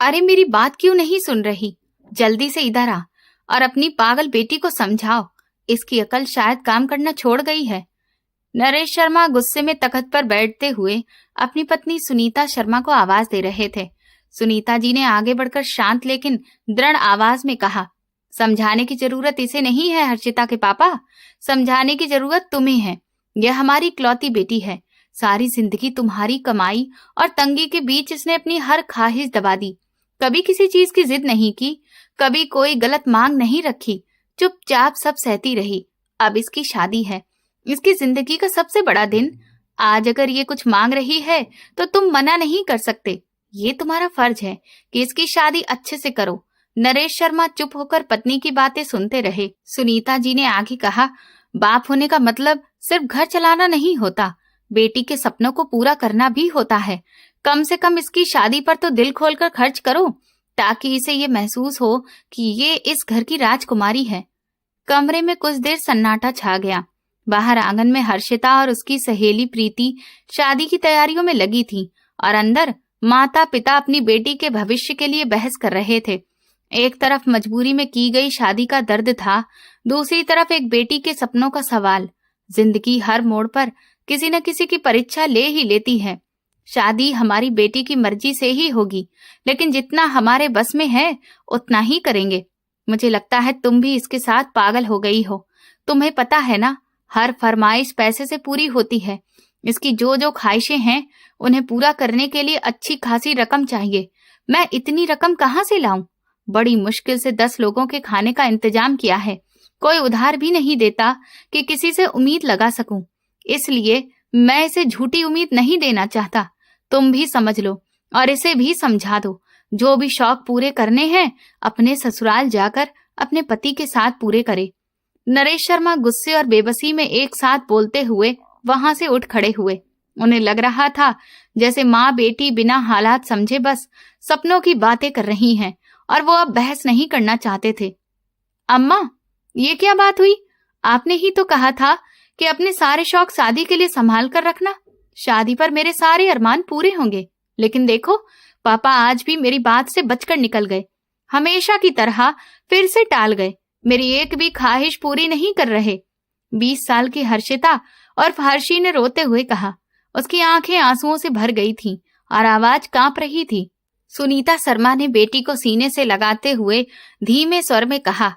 अरे मेरी बात क्यों नहीं सुन रही? जल्दी से इधर आ और अपनी पागल बेटी को समझाओ। इसकी अकल शायद काम करना छोड़ गई है। नरेश शर्मा गुस्से में तख्त पर बैठते हुए अपनी पत्नी सुनीता शर्मा को आवाज दे रहे थे। सुनीता जी ने आगे बढ़कर शांत लेकिन दृढ़ आवाज में कहा, समझाने की जरूरत इसे नहीं है हर्षिता के पापा, समझाने की जरूरत तुम्हें है। यह हमारी इकलौती बेटी है। सारी जिंदगी तुम्हारी कमाई और तंगी के बीच इसने अपनी हर ख्वाहिश दबा दी। कभी किसी चीज की जिद नहीं की, कभी कोई गलत मांग नहीं रखी, चुपचाप सब सहती रही। अब इसकी शादी है, इसकी जिंदगी का सबसे बड़ा दिन। आज अगर ये कुछ मांग रही है तो तुम मना नहीं कर सकते। ये तुम्हारा फर्ज है कि इसकी शादी अच्छे से करो। नरेश शर्मा चुप होकर पत्नी की बातें सुनते रहे। सुनीता जी ने आगे कहा, बाप होने का मतलब सिर्फ घर चलाना नहीं होता, बेटी के सपनों को पूरा करना भी होता है। कम से कम इसकी शादी पर तो दिल खोलकर खर्च करो, ताकि इसे ये महसूस हो कि ये इस घर की राजकुमारी है। कमरे में कुछ देर सन्नाटा छा गया। बाहर आंगन में हर्षिता और उसकी सहेली प्रीति शादी की तैयारियों में लगी थी और अंदर माता पिता अपनी बेटी के भविष्य के लिए बहस कर रहे थे। एक तरफ मजबूरी में की गई शादी का दर्द था, दूसरी तरफ एक बेटी के सपनों का सवाल। जिंदगी हर मोड़ पर किसी न किसी की परीक्षा ले ही लेती है। शादी हमारी बेटी की मर्जी से ही होगी, लेकिन जितना हमारे बस में है उतना ही करेंगे। मुझे लगता है तुम भी इसके साथ पागल हो गई हो। तुम्हें पता है ना, हर फरमाइश पैसे से पूरी होती है। इसकी जो जो ख्वाहिशें हैं उन्हें पूरा करने के लिए अच्छी खासी रकम चाहिए। मैं इतनी रकम कहाँ से लाऊं? बड़ी मुश्किल से 10 लोगों के खाने का इंतजाम किया है। कोई उधार भी नहीं देता कि किसी से उम्मीद लगा सकूं। इसलिए मैं इसे झूठी उम्मीद नहीं देना चाहता। तुम भी समझ लो और इसे भी समझा दो। जो भी शौक पूरे करने हैं अपने ससुराल जाकर अपने पति के साथ पूरे करे। नरेश शर्मा गुस्से और बेबसी में एक साथ बोलते हुए वहां से उठ खड़े हुए। उन्हें लग रहा था जैसे माँ बेटी बिना हालात समझे बस सपनों की बातें कर रही हैं और वो अब बहस नहीं करना चाहते थे। अम्मा, ये क्या बात हुई? आपने ही तो कहा था कि अपने सारे शौक शादी के लिए संभाल कर रखना। शादी पर मेरे सारे अरमान पूरे होंगे। लेकिन देखो, पापा आज भी मेरी बात से बचकर निकल गए। हमेशा की तरह फिर से टाल गए। मेरी एक भी ख्वाहिश पूरी नहीं कर रहे। 20 साल की हर्षिता और हर्षी ने रोते हुए कहा। उसकी आंखें आंसुओं से भर गई थीं और आवाज कांप रही थी। सुनीता शर्मा ने बेटी को सीने से लगाते हुए धीमे स्वर में कहा,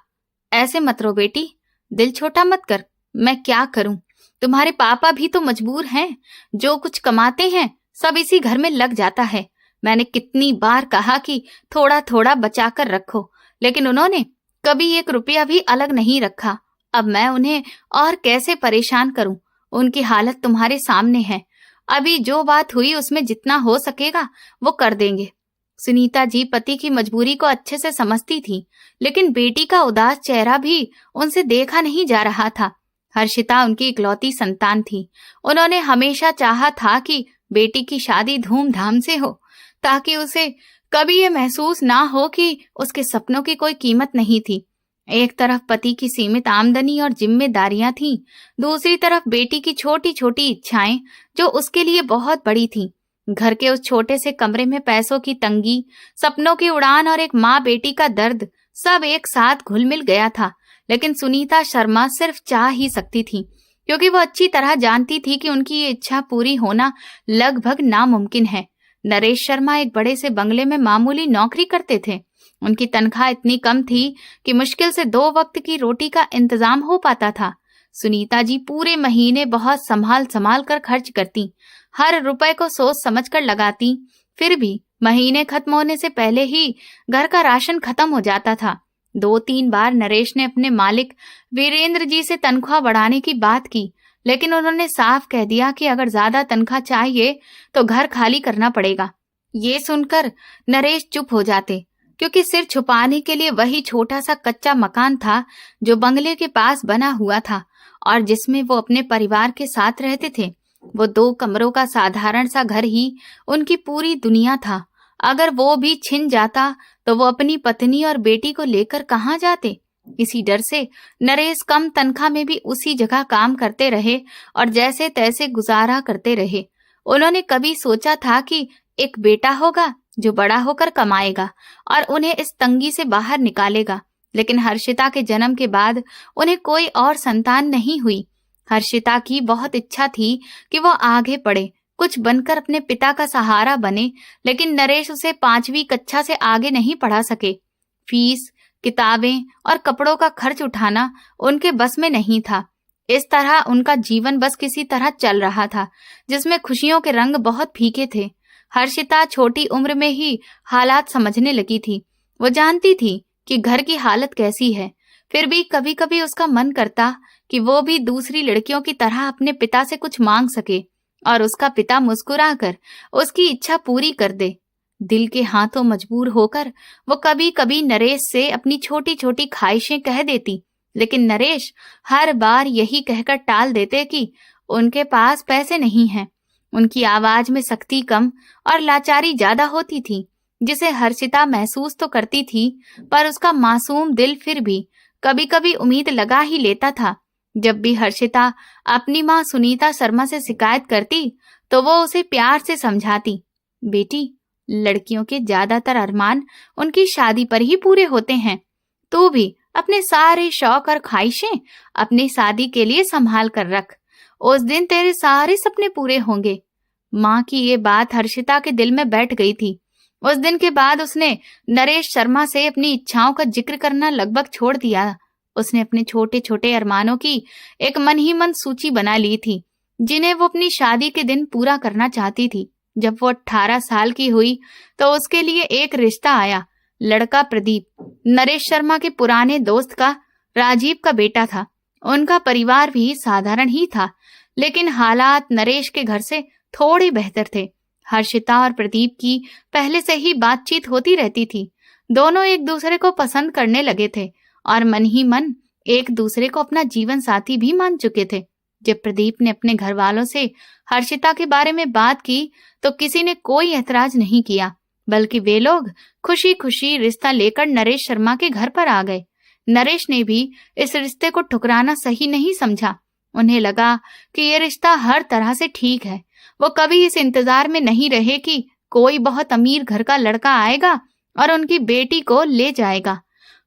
ऐसे मत रो बेटी, दिल छोटा मत कर। मैं क्या करूं? तुम्हारे पापा भी तो मजबूर हैं। जो कुछ कमाते हैं सब इसी घर में लग जाता है। मैंने कितनी बार कहा कि थोड़ा थोड़ा बचा कर रखो, लेकिन उन्होंने कभी 1 रुपया भी अलग नहीं रखा। अब मैं उन्हें और कैसे परेशान करूं? उनकी हालत तुम्हारे सामने है। अभी जो बात हुई उसमें जितना हो सकेगा वो कर देंगे। सुनीता जी पति की मजबूरी को अच्छे से समझती थी, लेकिन बेटी का उदास चेहरा भी उनसे देखा नहीं जा रहा था। हर्षिता उनकी इकलौती संतान थी। उन्होंने हमेशा चाहा था कि बेटी की शादी धूमधाम से हो, ताकि उसे कभी ये महसूस ना हो कि उसके सपनों की कोई कीमत नहीं थी। एक तरफ पति की सीमित आमदनी और जिम्मेदारियां थीं, दूसरी तरफ बेटी की छोटी छोटी इच्छाएं जो उसके लिए बहुत बड़ी थीं। घर के उस छोटे से कमरे में पैसों की तंगी, सपनों की उड़ान और एक माँ बेटी का दर्द सब एक साथ घुल मिल गया था। लेकिन सुनीता शर्मा सिर्फ चाह ही सकती थी, क्योंकि वो अच्छी तरह जानती थी कि उनकी ये इच्छा पूरी होना लगभग नामुमकिन है। नरेश शर्मा एक बड़े से बंगले में मामूली नौकरी करते थे। उनकी तनख्वाह इतनी कम थी कि मुश्किल से 2 वक्त की रोटी का इंतजाम हो पाता था। सुनीता जी पूरे महीने बहुत संभाल संभाल कर खर्च करती, हर रुपए को सोच समझ कर लगाती। फिर भी महीने खत्म होने से पहले ही घर का राशन खत्म हो जाता था। 2-3 बार नरेश ने अपने मालिक वीरेंद्र जी से तनख्वाह बढ़ाने की बात की, लेकिन उन्होंने साफ कह दिया कि अगर ज्यादा तनख्वाह चाहिए तो घर खाली करना पड़ेगा। ये सुनकर नरेश चुप हो जाते, क्योंकि सिर छुपाने के लिए वही छोटा सा कच्चा मकान था जो बंगले के पास बना हुआ था और जिसमें वो अपने परिवार के साथ रहते थे। वो 2 कमरों का साधारण सा घर ही उनकी पूरी दुनिया था। अगर वो भी छिन जाता तो वो अपनी पत्नी और बेटी को लेकर कहाँ जाते? इसी डर से नरेश कम तनख्वाह में भी उसी जगह काम करते रहे और जैसे तैसे गुजारा करते रहे। उन्होंने कभी सोचा था कि एक बेटा होगा जो बड़ा होकर कमाएगा और उन्हें इस तंगी से बाहर निकालेगा। लेकिन हर्षिता के जन्म के बाद उन्हें कोई और संतान नहीं हुई। हर्षिता की बहुत इच्छा थी कि वो आगे पढ़े, कुछ बनकर अपने पिता का सहारा बने, लेकिन नरेश उसे 5वीं कक्षा से आगे नहीं पढ़ा सके। फीस, किताबें और कपड़ों का खर्च उठाना उनके बस में नहीं था। इस तरह उनका जीवन बस किसी तरह चल रहा था, जिसमें खुशियों के रंग बहुत फीके थे। हर्षिता छोटी उम्र में ही हालात समझने लगी थी। वो जानती थी कि घर की हालत कैसी है। फिर भी कभी कभी उसका मन करता कि वो भी दूसरी लड़कियों की तरह अपने पिता से कुछ मांग सके और उसका पिता मुस्कुराकर उसकी इच्छा पूरी कर दे। दिल के हाथों मजबूर होकर वो कभी कभी नरेश से अपनी छोटी छोटी ख्वाहिशें कह देती, लेकिन नरेश हर बार यही कहकर टाल देते कि उनके पास पैसे नहीं हैं। उनकी आवाज में सख्ती कम और लाचारी ज्यादा होती थी, जिसे हर्षिता महसूस तो करती थी, पर उसका मासूम दिल फिर भी कभी कभी उम्मीद लगा ही लेता था। जब भी हर्षिता अपनी माँ सुनीता शर्मा से शिकायत करती तो वो उसे प्यार से समझाती, बेटी, लड़कियों के ज्यादातर अरमान उनकी शादी पर ही पूरे होते हैं। तू भी अपने सारे शौक और ख्वाहिशें अपनी शादी के लिए संभाल कर रख, उस दिन तेरे सारे सपने पूरे होंगे। माँ की ये बात हर्षिता के दिल में बैठ गई थी। उस दिन के बाद उसने नरेश शर्मा से अपनी इच्छाओं का जिक्र करना लगभग छोड़ दिया। उसने अपने छोटे छोटे अरमानों की एक मन ही मन सूची बना ली थी, जिन्हें वो अपनी शादी के दिन पूरा करना चाहती थी। जब वो 18 साल की हुई तो उसके लिए एक रिश्ता आया। लड़का प्रदीप नरेश शर्मा के पुराने दोस्त का राजीव का बेटा था। उनका परिवार भी साधारण ही था, लेकिन हालात नरेश के घर से थोड़े बेहतर थे। हर्षिता और प्रदीप की पहले से ही बातचीत होती रहती थी। दोनों एक दूसरे को पसंद करने लगे थे और मन ही मन एक दूसरे को अपना जीवन साथी भी मान चुके थे। जब प्रदीप ने अपने घर वालों से हर्षिता के बारे में बात की तो किसी ने कोई ऐतराज नहीं किया, बल्कि वे लोग खुशी खुशी रिश्ता लेकर नरेश शर्मा के घर पर आ गए। नरेश ने भी इस रिश्ते को ठुकराना सही नहीं समझा। उन्हें लगा कि ये रिश्ता हर तरह से ठीक है। वो कभी इस इंतजार में नहीं रहे कि कोई बहुत अमीर घर का लड़का आएगा और उनकी बेटी को ले जाएगा।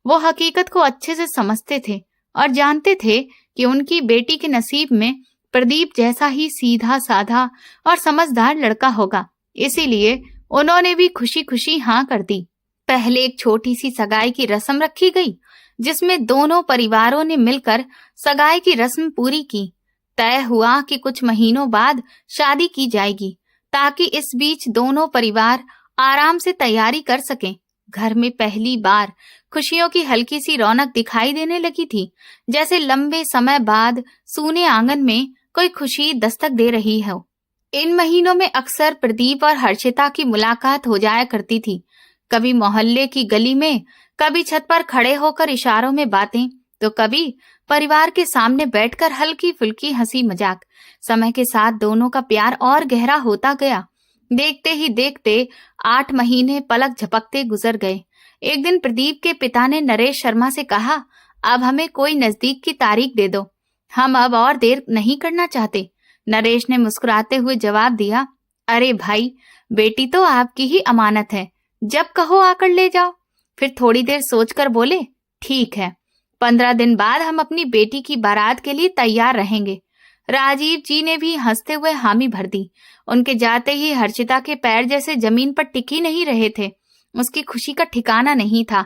वो हकीकत को अच्छे से समझते थे और जानते थे कि उनकी बेटी के नसीब में प्रदीप जैसा ही सीधा साधा और समझदार लड़का होगा। इसीलिए उन्होंने भी खुशी खुशी हाँ कर दी। पहले एक छोटी सी सगाई की रस्म रखी गई, जिसमें दोनों परिवारों ने मिलकर सगाई की रस्म पूरी की। तय हुआ कि कुछ महीनों बाद शादी की जाएगी, ताकि इस बीच दोनों परिवार आराम से तैयारी कर सकें। घर में पहली बार खुशियों की हल्की सी रौनक दिखाई देने लगी थी, जैसे लंबे समय बाद सूने आंगन में कोई खुशी दस्तक दे रही हो। इन महीनों में अक्सर प्रदीप और हर्षिता की मुलाकात हो जाया करती थी। कभी मोहल्ले की गली में, कभी छत पर खड़े होकर इशारों में बातें, तो कभी परिवार के सामने बैठकर हल्की फुल्की हंसी मजाक। समय के साथ दोनों का प्यार और गहरा होता गया। देखते ही देखते 8 महीने पलक झपकते गुजर गए। एक दिन प्रदीप के पिता ने नरेश शर्मा से कहा, अब हमें कोई नजदीक की तारीख दे दो, हम अब और देर नहीं करना चाहते। नरेश ने मुस्कुराते हुए जवाब दिया, अरे भाई, बेटी तो आपकी ही अमानत है, जब कहो आकर ले जाओ। फिर थोड़ी देर सोचकर बोले, ठीक है, 15 दिन बाद हम अपनी बेटी की बारात के लिए तैयार रहेंगे। राजीव जी ने भी हंसते हुए हामी भर दी। उनके जाते ही हर्षिता के पैर जैसे जमीन पर टिक ही नहीं रहे थे। उसकी खुशी का ठिकाना नहीं था।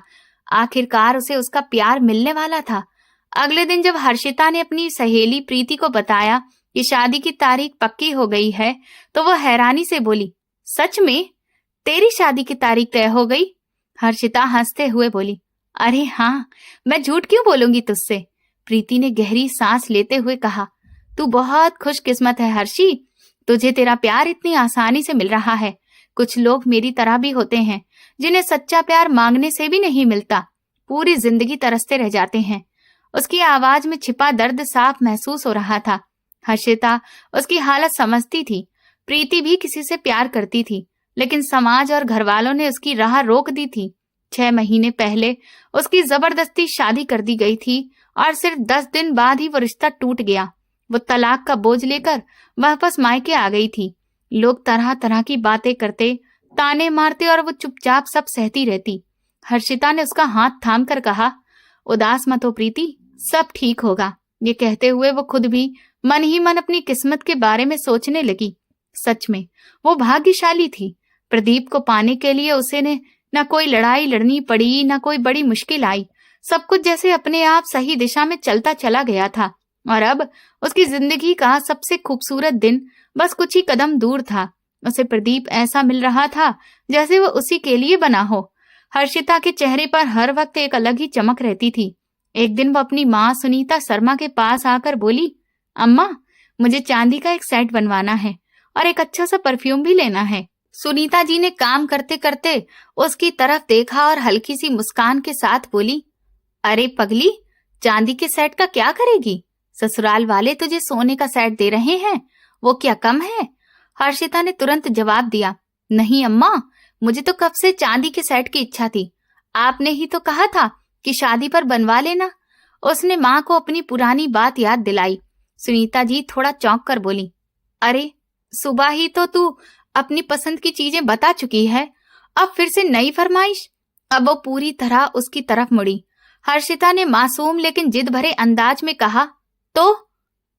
आखिरकार उसे उसका प्यार मिलने वाला था। अगले दिन जब हर्षिता ने अपनी सहेली प्रीति को बताया कि शादी की तारीख पक्की हो गई है, तो वो हैरानी से बोली, सच में तेरी शादी की तारीख तय हो गई? हर्षिता हंसते हुए बोली, अरे हाँ, मैं झूठ क्यों बोलूंगी तुझसे। प्रीति ने गहरी सांस लेते हुए कहा, तू बहुत खुशकिस्मत है हर्षी, तुझे तेरा प्यार इतनी आसानी से मिल रहा है। कुछ लोग मेरी तरह भी होते हैं, जिन्हें सच्चा प्यार मांगने से भी नहीं मिलता, पूरी जिंदगी तरसते रह जाते हैं। उसकी आवाज में छिपा दर्द साफ महसूस हो रहा था। हर्षिता उसकी हालत समझती थी। प्रीति भी किसी से प्यार करती थी, लेकिन समाज और घर वालों ने उसकी राह रोक दी थी। 6 महीने पहले उसकी जबरदस्ती शादी कर दी गई थी और सिर्फ 10 दिन बाद ही वो रिश्ता टूट गया। वो तलाक का बोझ लेकर वापस मायके आ गई थी। लोग तरह तरह की बातें करते, ताने मारते और वो चुपचाप सब सहती रहती। हर्षिता ने उसका हाथ थाम कर कहा, उदास मत हो प्रीति, सब ठीक होगा। ये कहते हुए वो खुद भी मन ही मन अपनी किस्मत के बारे में सोचने लगी। सच में वो भाग्यशाली थी। प्रदीप को पाने के लिए उसे ने न कोई लड़ाई लड़नी पड़ी, न कोई बड़ी मुश्किल आई। सब कुछ जैसे अपने आप सही दिशा में चलता चला गया था और अब उसकी जिंदगी का सबसे खूबसूरत दिन बस कुछ ही कदम दूर था। उसे प्रदीप ऐसा मिल रहा था जैसे वो उसी के लिए बना हो। हर्षिता के चेहरे पर हर वक्त एक अलग ही चमक रहती थी। एक दिन वो अपनी माँ सुनीता शर्मा के पास आकर बोली, अम्मा, मुझे चांदी का एक सेट बनवाना है और एक अच्छा सा परफ्यूम भी लेना है। सुनीता जी ने काम करते करते उसकी तरफ देखा और हल्की सी मुस्कान के साथ बोली, अरे पगली, चांदी के सेट का क्या करेगी? ससुराल वाले तुझे सोने का सेट दे रहे हैं, वो क्या कम है? हर्षिता ने तुरंत जवाब दिया, नहीं अम्मा, मुझे तो कब से चांदी के सेट की इच्छा थी। आपने ही तो कहा था कि शादी पर बनवा लेना। उसने माँ को अपनी पुरानी बात याद दिलाई। सुनीता जी थोड़ा चौंक कर बोली, अरे सुबह ही तो तू अपनी पसंद की चीजें बता चुकी है, अब फिर से नई फरमाइश? अब वो पूरी तरह उसकी तरफ मुड़ी। हर्षिता ने मासूम लेकिन जिद भरे अंदाज में कहा, तो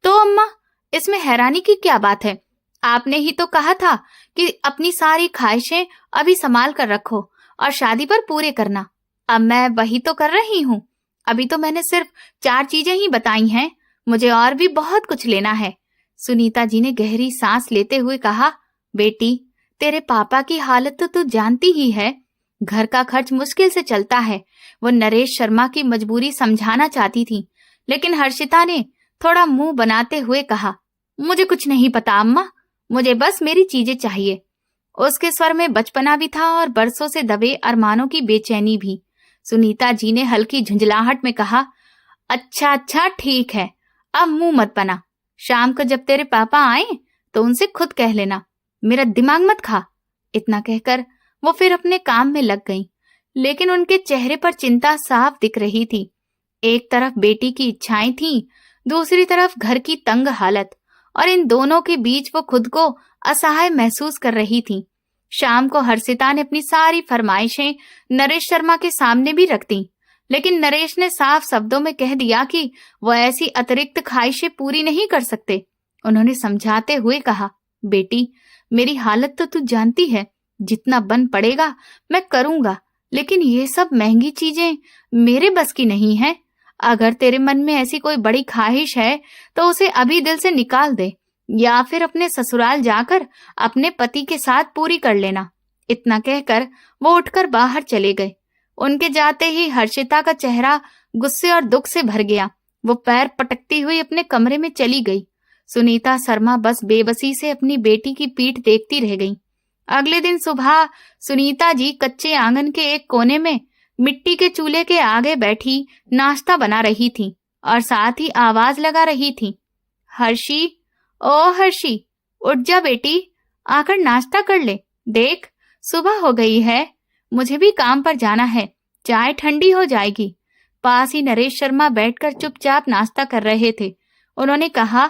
अम्मा, इसमें हैरानी की क्या बात है? आपने ही तो कहा था कि अपनी सारी ख्वाहिशें अभी संभाल कर रखो और शादी पर पूरे करना। अब मैं वही तो कर रही हूँ। अभी तो मैंने सिर्फ 4 चीजें ही बताई हैं, मुझे और भी बहुत कुछ लेना है। सुनीता जी ने गहरी सांस लेते हुए कहा, बेटी, तेरे पापा की हालत तो तू जानती ही है। घर का खर्च मुश्किल से चलता है। वो नरेश शर्मा की मजबूरी समझाना चाहती थी, लेकिन हर्षिता ने थोड़ा मुंह बनाते हुए कहा, मुझे कुछ नहीं पता अम्मा, मुझे बस मेरी चीजें चाहिए। उसके स्वर में बचपना भी था और बरसों से दबे अरमानों की बेचैनी भी। सुनीता जी ने हल्की झुंझलाहट में कहा, अच्छा ठीक है, अब मुंह मत बना। शाम को जब तेरे पापा आए तो उनसे खुद कह लेना, मेरा दिमाग मत खा। इतना कहकर वो फिर अपने काम में लग गईं, लेकिन उनके चेहरे पर चिंता साफ दिख रही थी। एक तरफ बेटी की इच्छाएं थीं, दूसरी तरफ घर की तंग हालत, और इन दोनों के बीच वो खुद को असहाय महसूस कर रही थी। शाम को हर्षिता ने अपनी सारी फरमाइशें नरेश शर्मा के सामने भी रख दी, लेकिन नरेश ने साफ शब्दों में कह दिया कि वो ऐसी अतिरिक्त ख्वाहिशें पूरी नहीं कर सकते। उन्होंने समझाते हुए कहा, बेटी, मेरी हालत तो तू जानती है, जितना बन पड़ेगा मैं करूंगा, लेकिन ये सब महंगी चीजें मेरे बस की नहीं है। अगर तेरे मन में ऐसी कोई बड़ी ख्वाहिश है तो उसे अभी दिल से निकाल दे, या फिर अपने ससुराल जाकर अपने पति के साथ पूरी कर लेना। इतना कहकर वो उठकर बाहर चले गए। उनके जाते ही हर्षिता का चेहरा गुस्से और दुख से भर गया। वो पैर पटकती हुई अपने कमरे में चली गई। सुनीता शर्मा बस बेबसी से अपनी बेटी की पीठ देखती रह गई। अगले दिन सुबह सुनीता जी कच्चे आंगन के एक कोने में मिट्टी के चूल्हे के आगे बैठी नाश्ता बना रही थी और साथ ही आवाज लगा रही थी, हर्षी, ओ हर्षी, उठ जा बेटी, आकर नाश्ता कर ले। देख, सुबह हो गई है, मुझे भी काम पर जाना है, चाय ठंडी हो जाएगी। पास ही नरेश शर्मा बैठकर चुपचाप नाश्ता कर रहे थे। उन्होंने कहा,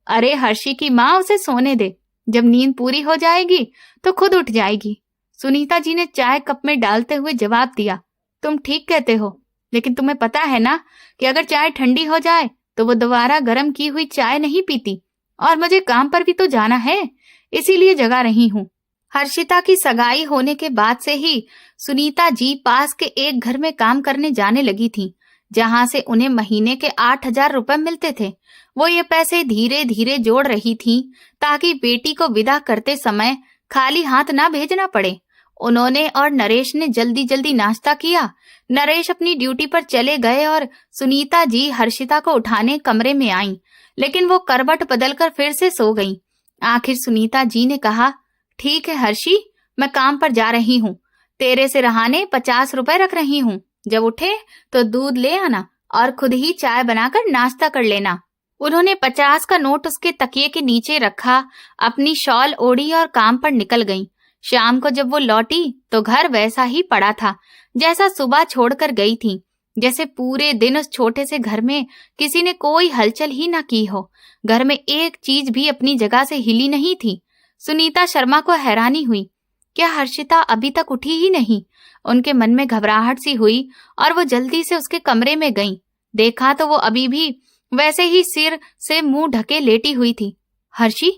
अरे हर्षी की माँ, उसे सोने दे, जब नींद पूरी हो जाएगी तो खुद उठ जाएगी। सुनीता जी ने चाय कप में डालते हुए जवाब दिया, तुम ठीक कहते हो, लेकिन तुम्हें पता है ना कि अगर चाय ठंडी हो जाए तो वो दोबारा गर्म की हुई चाय नहीं पीती, और मुझे काम पर भी तो जाना है, इसीलिए जगा रही हूँ। हर्षिता की सगाई होने के बाद से ही सुनीता जी पास के एक घर में काम करने जाने लगी थी, जहाँ से उन्हें महीने के 8,000 रुपए मिलते थे। वो ये पैसे धीरे धीरे जोड़ रही थी ताकि बेटी को विदा करते समय खाली हाथ ना भेजना पड़े। उन्होंने और नरेश ने जल्दी जल्दी नाश्ता किया। नरेश अपनी ड्यूटी पर चले गए और सुनीता जी हर्षिता को उठाने कमरे में आईं, लेकिन वो करवट बदलकर फिर से सो गईं। आखिर सुनीता जी ने कहा, ठीक है हर्षी, मैं काम पर जा रही हूँ, तेरे से रहाने 50 रुपए रख रही हूँ, जब उठे तो दूध ले आना और खुद ही चाय बनाकर नाश्ता कर लेना। उन्होंने 50 का नोट उसके तकिए के नीचे रखा, अपनी शॉल ओढ़ी और काम पर निकल गईं। शाम को जब वो लौटी तो घर वैसा ही पड़ा था जैसा सुबह छोड़कर गई थी, जैसे पूरे दिन उस छोटे से घर में किसी ने कोई हलचल ही ना की हो। घर में एक चीज भी अपनी जगह से हिली नहीं थी। सुनीता शर्मा को हैरानी हुई। क्या हर्षिता अभी तक उठी ही नहीं? उनके मन में घबराहट सी हुई और वो जल्दी से उसके कमरे में गईं। देखा तो वो अभी भी वैसे ही सिर से मुंह ढके लेटी हुई थी। हर्षी,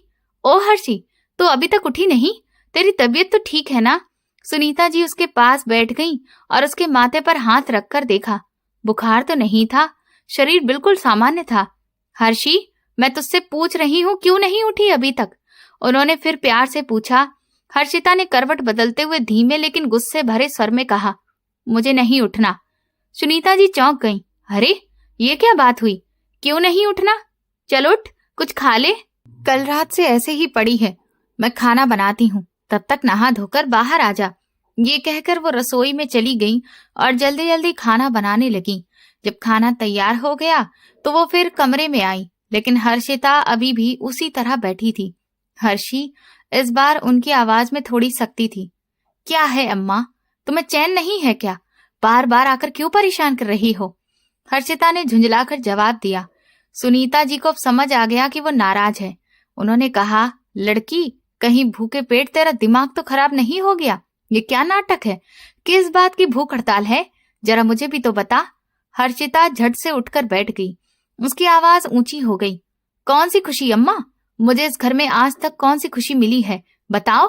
ओ हर्षी, तू अभी तक उठी नहीं? तेरी तबीयत तो ठीक है ना? सुनीता जी उसके पास बैठ गईं और उसके माथे पर हाथ रखकर देखा। बुखार तो नहीं था, शरीर बिल्कुल सामान्य था। हर्षी, मैं तुझसे पूछ रही हूँ, क्यों नहीं उठी अभी तक? उन्होंने फिर प्यार से पूछा। हर्षिता ने करवट बदलते हुए धीमे लेकिन गुस्से भरे स्वर में कहा, मुझे नहीं उठना। सुनीता जी चौंक गईं। अरे, ये क्या बात हुई? क्यों नहीं उठना? चल उठ, कुछ खा ले। कल रात से ऐसे ही पड़ी है, मैं खाना बनाती हूँ, तब तक नहा धोकर बाहर आ जा। ये कहकर वो रसोई में चली गई और जल्दी जल्दी खाना बनाने लगी। जब खाना तैयार हो गया तो वो फिर कमरे में आई, लेकिन हर्षिता अभी भी उसी तरह बैठी थी। हर्षी, इस बार उनकी आवाज में थोड़ी सख्ती थी। क्या है अम्मा, तुम्हें चैन नहीं है क्या? बार बार आकर क्यों परेशान कर रही हो? हर्षिता ने झुंझलाकर जवाब दिया। सुनीता जी को अब समझ आ गया कि वो नाराज है। उन्होंने कहा, लड़की, कहीं भूखे पेट तेरा दिमाग तो खराब नहीं हो गया? ये क्या नाटक है? किस बात की भूख हड़ताल है? जरा मुझे भी तो बता। हर्षिता झट से उठकर बैठ गई। उसकी आवाज ऊंची हो गई। कौन सी खुशी अम्मा? मुझे इस घर में आज तक कौन सी खुशी मिली है? बताओ,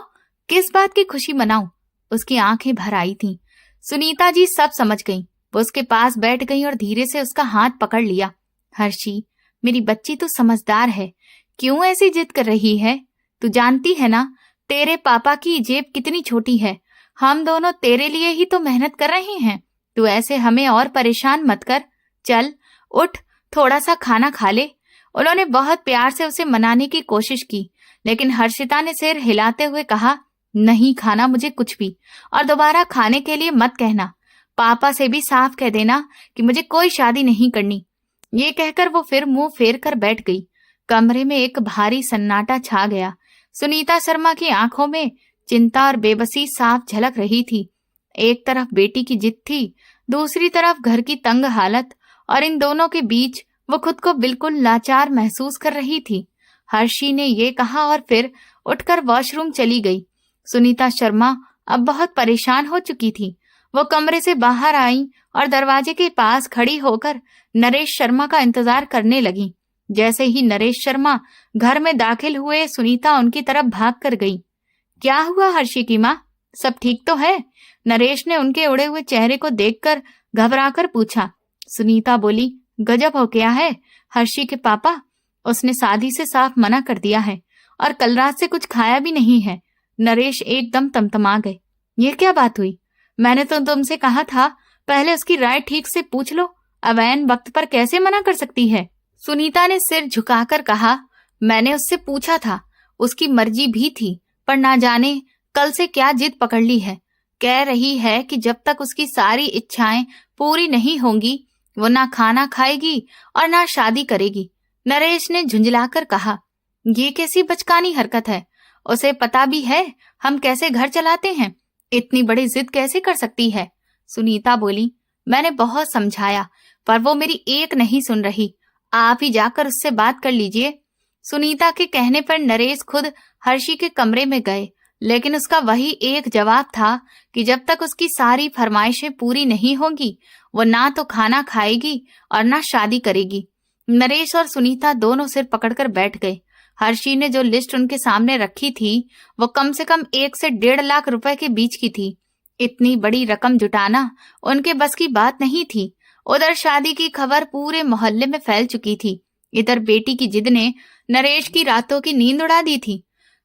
किस बात की खुशी मनाऊं? उसकी आंखें भर आई थीं। सुनीता जी सब समझ गईं। वो उसके पास बैठ गई और धीरे से उसका हाथ पकड़ लिया। हर्षी, मेरी बच्ची तो समझदार है, क्यों ऐसी जिद कर रही है? तू जानती है ना, तेरे पापा की जेब कितनी छोटी है। हम दोनों तेरे लिए ही तो मेहनत कर रहे हैं। तू ऐसे हमें और परेशान मत कर। चल उठ, थोड़ा सा खाना खा ले। उन्होंने बहुत प्यार से उसे मनाने की कोशिश की, लेकिन हर्षिता ने सिर हिलाते हुए कहा, नहीं खाना मुझे कुछ भी, और दोबारा खाने के लिए मत कहना। पापा से भी साफ कह देना कि मुझे कोई शादी नहीं करनी। ये कहकर वो फिर मुंह फेर कर बैठ गई। कमरे में एक भारी सन्नाटा छा गया। सुनीता शर्मा की आंखों में चिंता और बेबसी साफ झलक रही थी। एक तरफ बेटी की जिद थी, दूसरी तरफ घर की तंग हालत, और इन दोनों के बीच वो खुद को बिल्कुल लाचार महसूस कर रही थी। हर्षी ने ये कहा और फिर उठकर वॉशरूम चली गई। सुनीता शर्मा अब बहुत परेशान हो चुकी थी। वो कमरे से बाहर आई और दरवाजे के पास खड़ी होकर नरेश शर्मा का इंतजार करने लगी। जैसे ही नरेश शर्मा घर में दाखिल हुए, सुनीता उनकी तरफ भाग कर गई। क्या हुआ हर्षी की माँ, सब ठीक तो है? नरेश ने उनके उड़े हुए चेहरे को देखकर घबराकर पूछा। सुनीता बोली, गजब हो गया है हर्षी के पापा, उसने शादी से साफ मना कर दिया है और कल रात से कुछ खाया भी नहीं है। नरेश एकदम तमतमा गए। ये क्या बात हुई? मैंने तो तुमसे कहा था पहले उसकी राय ठीक से पूछ लो, अब ऐन वक्त पर कैसे मना कर सकती है? सुनीता ने सिर झुकाकर कहा, मैंने उससे पूछा था, उसकी मर्जी भी थी, पर ना जाने कल से क्या जिद पकड़ ली है। कह रही है कि जब तक उसकी सारी इच्छाएं पूरी नहीं होंगी वो ना खाना खाएगी और ना शादी करेगी। नरेश ने झुंझलाकर कहा, ये कैसी बचकानी हरकत है? उसे पता भी है हम कैसे घर चलाते हैं, इतनी बड़ी जिद कैसे कर सकती है? सुनीता बोली, मैंने बहुत समझाया पर वो मेरी एक नहीं सुन रही, आप ही जाकर उससे बात कर लीजिए। सुनीता के कहने पर नरेश खुद हर्षी के कमरे में गए, लेकिन उसका वही एक जवाब था कि जब तक उसकी सारी फरमाइशें पूरी नहीं होंगी वो ना तो खाना खाएगी और ना शादी करेगी। नरेश और सुनीता दोनों सिर पकड़कर बैठ गए। हर्षी ने जो लिस्ट उनके सामने रखी थी वो कम से कम 1 से 1.5 लाख रुपए के बीच की थी। इतनी बड़ी रकम जुटाना उनके बस की बात नहीं थी। उधर शादी की खबर पूरे मोहल्ले में फैल चुकी थी, इधर बेटी की जिद ने नरेश की रातों की नींद उड़ा दी थी।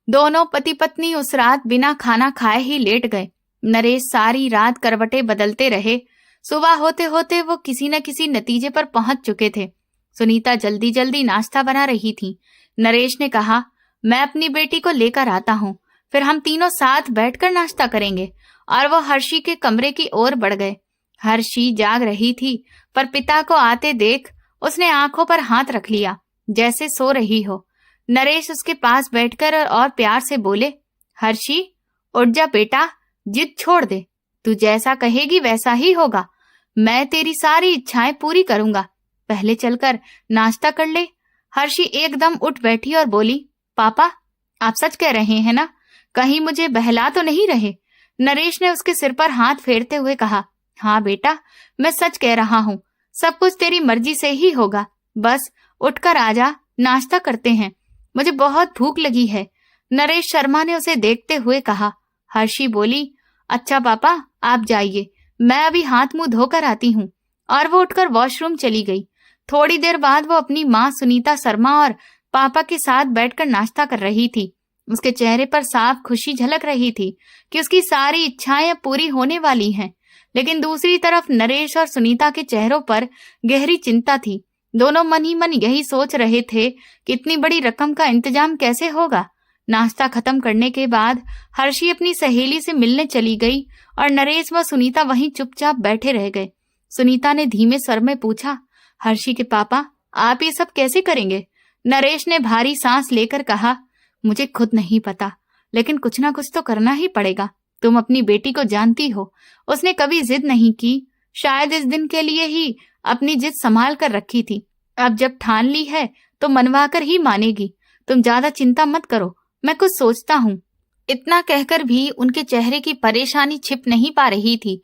दोनों पति पत्नी उस रात बिना खाना खाए ही लेट गए। नरेश सारी रात करवटें बदलते रहे। सुबह होते होते वो किसी न किसी नतीजे पर पहुंच चुके थे। सुनीता जल्दी जल्दी नाश्ता बना रही थी। नरेश ने कहा, मैं अपनी बेटी को लेकर आता हूँ, फिर हम तीनों साथ बैठकर नाश्ता करेंगे, और वो हर्षी के कमरे की ओर बढ़ गए। हर्षी जाग रही थी, पर पिता को आते देख उसने आंखों पर हाथ रख लिया जैसे सो रही हो। नरेश उसके पास बैठकर और प्यार से बोले, हर्षी उठ जा बेटा, जिद छोड़ दे, तू जैसा कहेगी वैसा ही होगा। मैं तेरी सारी इच्छाएं पूरी करूंगा, पहले चलकर नाश्ता कर ले। हर्षी एकदम उठ बैठी और बोली, पापा आप सच कह रहे हैं ना? कहीं मुझे बहला तो नहीं रहे? नरेश ने उसके सिर पर हाथ फेरते हुए कहा, हाँ बेटा, मैं सच कह रहा हूँ, सब कुछ तेरी मर्जी से ही होगा। बस उठकर आजा, नाश्ता करते हैं, मुझे बहुत भूख लगी है। नरेश शर्मा ने उसे देखते हुए कहा। हर्षी बोली, अच्छा पापा, आप जाइए, मैं अभी हाथ मुंह धोकर आती हूँ। और वो उठकर वॉशरूम चली गई। थोड़ी देर बाद वो अपनी माँ सुनीता शर्मा और पापा के साथ बैठकर नाश्ता कर रही थी। उसके चेहरे पर साफ खुशी झलक रही थी कि उसकी सारी इच्छाएं अब पूरी होने वाली हैं। लेकिन दूसरी तरफ नरेश और सुनीता के चेहरों पर गहरी चिंता थी। दोनों मन ही मन यही सोच रहे थे कि इतनी बड़ी रकम का इंतजाम कैसे होगा। नाश्ता खत्म करने के बाद हर्षी अपनी सहेली से मिलने चली गई और नरेश व सुनीता वहीं चुपचाप बैठे रह गए। सुनीता ने धीमे स्वर में पूछा, हर्षी के पापा, आप ये सब कैसे करेंगे? नरेश ने भारी सांस लेकर कहा, मुझे खुद नहीं पता, लेकिन कुछ ना कुछ तो करना ही पड़ेगा। तुम अपनी बेटी को जानती हो, उसने कभी जिद नहीं की, शायद इस दिन के लिए ही अपनी जिद संभाल कर रखी थी। अब जब ठान ली है तो मनवा कर ही मानेगी। तुम ज्यादा चिंता मत करो, मैं कुछ सोचता हूँ। इतना कहकर भी उनके चेहरे की परेशानी छिप नहीं पा रही थी,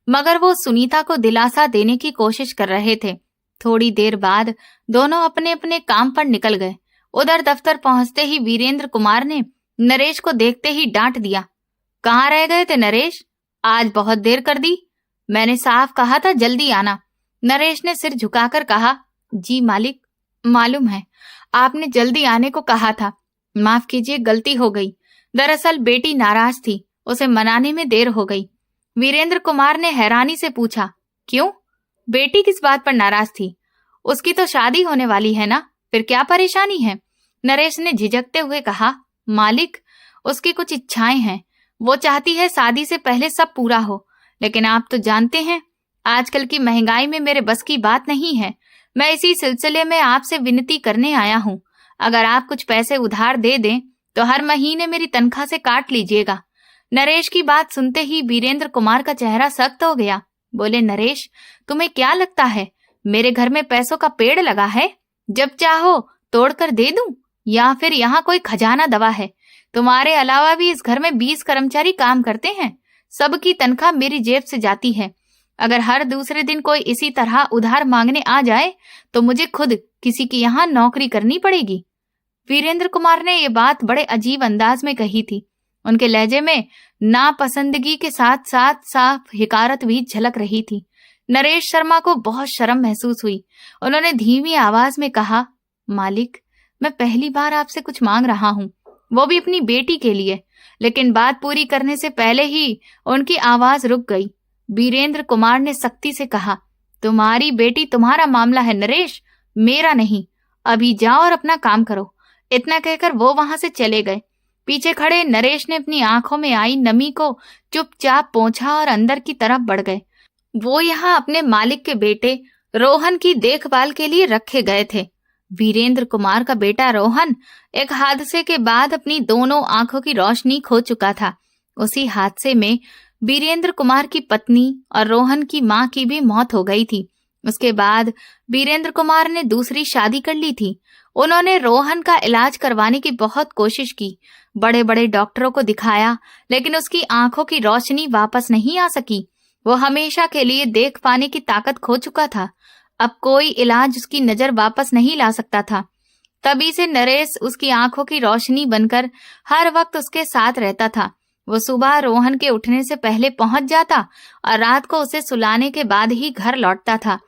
मगर वो सुनीता को दिलासा देने की कोशिश कर रहे थे। थोड़ी देर बाद दोनों अपने अपने काम पर निकल गए। उधर दफ्तर पहुंचते ही वीरेंद्र कुमार ने नरेश को देखते ही डांट दिया, कहाँ रह गए थे नरेश? आज बहुत देर कर दी, मैंने साफ कहा था जल्दी आना। नरेश ने सिर झुकाकर कहा, जी मालिक, मालूम है, आपने जल्दी आने को कहा था, माफ कीजिए, गलती हो गई। दरअसल बेटी नाराज थी, उसे मनाने में देर हो गई। वीरेंद्र कुमार ने हैरानी से पूछा, क्यों? बेटी किस बात पर नाराज थी? उसकी तो शादी होने वाली है ना, फिर क्या परेशानी है? नरेश ने झिझकते हुए कहा, मालिक, उसकी कुछ इच्छाएं हैं, वो चाहती है शादी से पहले सब पूरा हो, लेकिन आप तो जानते हैं आजकल की महंगाई में मेरे बस की बात नहीं है। मैं इसी सिलसिले में आपसे विनती करने आया हूँ, अगर आप कुछ पैसे उधार दे दें तो हर महीने मेरी तनख्वाह से काट लीजिएगा। नरेश की बात सुनते ही वीरेंद्र कुमार का चेहरा सख्त हो गया। बोले, नरेश, तुम्हें क्या लगता है मेरे घर में पैसों का पेड़ लगा है? जब चाहो तोड़कर दे दूं, या फिर यहाँ कोई खजाना दबा है? तुम्हारे अलावा भी इस घर में 20 कर्मचारी काम करते हैं, सबकी तनख्वाह मेरी जेब से जाती है। अगर हर दूसरे दिन कोई इसी तरह उधार मांगने आ जाए तो मुझे खुद किसी की यहाँ नौकरी करनी पड़ेगी। वीरेंद्र कुमार ने ये बात बड़े अजीब अंदाज में कही थी। उनके लहजे में नापसंदगी के साथ साथ साफ हिकारत भी झलक रही थी। नरेश शर्मा को बहुत शर्म महसूस हुई। उन्होंने धीमी आवाज में कहा, मालिक, मैं पहली बार आपसे कुछ मांग रहा हूँ, वो भी अपनी बेटी के लिए। लेकिन बात पूरी करने से पहले ही उनकी आवाज रुक गई। वीरेंद्र कुमार ने सख्ती से कहा, तुम्हारी बेटी तुम्हारा मामला है नरेश, मेरा नहीं। अभी जाओ और अपना काम करो। इतना कहकर वो वहां से चले गए। पीछे खड़े नरेश ने अपनी आंखों में आई नमी को चुपचाप पोंछा और अंदर की तरफ बढ़ गए। वो यहाँ अपने मालिक के बेटे रोहन की देखभाल के लिए रखे गए थे। वीरेंद्र कुमार का बेटा रोहन एक हादसे के बाद अपनी दोनों आंखों की रोशनी खो चुका था। उसी हादसे में वीरेंद्र कुमार की पत्नी और रोहन की मां की भी मौत हो गई थी। उसके बाद वीरेंद्र कुमार ने दूसरी शादी कर ली थी। उन्होंने रोहन का इलाज करवाने की बहुत कोशिश की, बड़े बड़े डॉक्टरों को दिखाया, लेकिन उसकी आंखों की रोशनी वापस नहीं आ सकी। वो हमेशा के लिए देख पाने की ताकत खो चुका था। अब कोई इलाज उसकी नजर वापस नहीं ला सकता था। तभी से नरेश उसकी आंखों की रोशनी बनकर हर वक्त उसके साथ रहता था। वो सुबह रोहन के उठने से पहले पहुंच जाता और रात को उसे सुलाने के बाद ही घर लौटता था।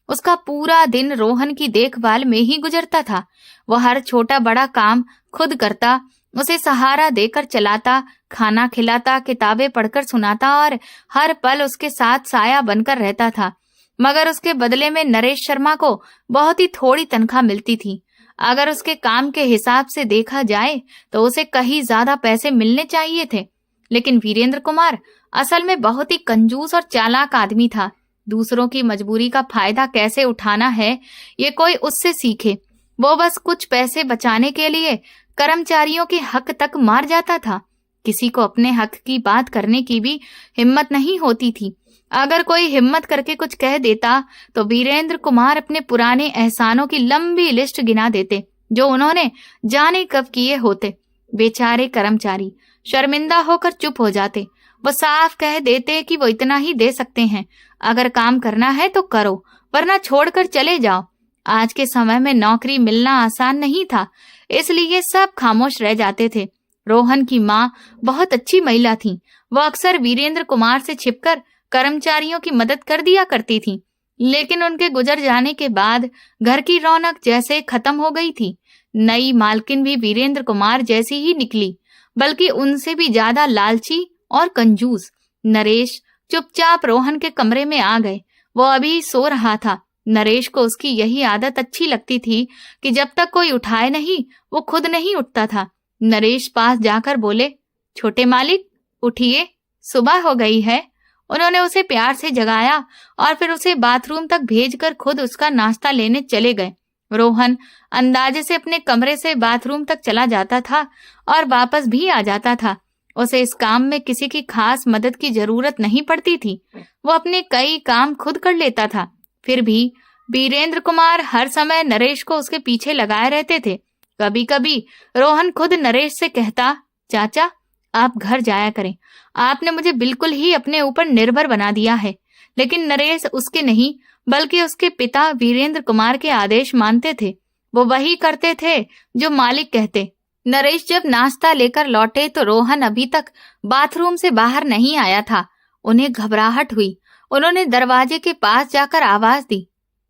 उसका पूरा दिन रोहन की देखभाल में ही गुजरता था। वो हर छोटा बड़ा काम खुद करता, उसे सहारा देकर चलाता, खाना खिलाता, किताबें पढ़कर सुनाता और हर पल उसके साथ साया बनकर रहता था। मगर उसके बदले में नरेश शर्मा को बहुत ही थोड़ी तनख्वाह मिलती थी। अगर उसके काम के हिसाब से देखा जाए तो उसे कहीं ज्यादा पैसे मिलने चाहिए थे। लेकिन वीरेंद्र कुमार असल में बहुत ही कंजूस और चालाक आदमी था। दूसरों की मजबूरी का फायदा कैसे उठाना है ये कोई उससे सीखे। वो बस कुछ पैसे बचाने के लिए कर्मचारियों के हक तक मार जाता था। किसी को अपने हक की बात करने की भी हिम्मत नहीं होती थी। अगर कोई हिम्मत करके कुछ कह देता तो वीरेंद्र कुमार अपने पुराने एहसानों की लंबी लिस्ट गिना देते जो उन्होंने जाने कब किए होते। बेचारे कर्मचारी शर्मिंदा होकर चुप हो जाते। वो साफ कह देते कि वो इतना ही दे सकते हैं, अगर काम करना है तो करो, वरना छोड़कर चले जाओ। आज के समय में नौकरी मिलना आसान नहीं था, इसलिए सब खामोश रह जाते थे। रोहन की माँ बहुत अच्छी महिला थी। वो अक्सर वीरेंद्र कुमार से छिपकर कर्मचारियों की मदद कर दिया करती थी, लेकिन उनके गुजर जाने के बाद घर की रौनक जैसे खत्म हो गई थी। नई मालकिन भी वीरेंद्र कुमार जैसी ही निकली, बल्कि उनसे भी ज्यादा लालची और कंजूस। नरेश चुपचाप रोहन के कमरे में आ गए। वो अभी सो रहा था। नरेश को उसकी यही आदत अच्छी लगती थी कि जब तक कोई उठाए नहीं, वो खुद नहीं उठता था। नरेश पास जाकर बोले, छोटे मालिक उठिए, सुबह हो गई है। उन्होंने उसे प्यार से जगाया और फिर उसे बाथरूम तक भेजकर खुद उसका नाश्ता लेने चले गए। रोहन अंदाजे से अपने कमरे से बाथरूम तक चला जाता था और वापस भी आ जाता था। उसे इस काम में किसी की खास मदद की जरूरत नहीं पड़ती थी। वो अपने कई काम खुद कर लेता था। फिर भी वीरेंद्र कुमार हर समय नरेश को उसके पीछे लगाए रहते थे। कभी कभी रोहन खुद नरेश से कहता, चाचा आप घर जाया करें, आपने मुझे बिल्कुल ही अपने ऊपर निर्भर बना दिया है। लेकिन नरेश उसके नहीं, बल्कि उसके पिता वीरेंद्र कुमार के आदेश मानते थे। वो वही करते थे जो मालिक कहते। नरेश जब नाश्ता लेकर लौटे तो रोहन अभी तक बाथरूम से बाहर नहीं आया था। उन्हें घबराहट हुई। उन्होंने दरवाजे के पास जाकर आवाज दी,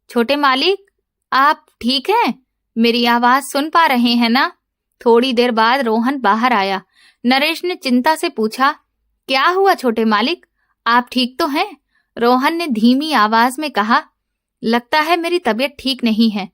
छोटे मालिक आप ठीक हैं? मेरी आवाज सुन पा रहे हैं ना? थोड़ी देर बाद रोहन बाहर आया। नरेश ने चिंता से पूछा, क्या हुआ छोटे मालिक, आप ठीक तो हैं? रोहन ने धीमी आवाज में कहा, लगता है मेरी तबीयत ठीक नहीं है,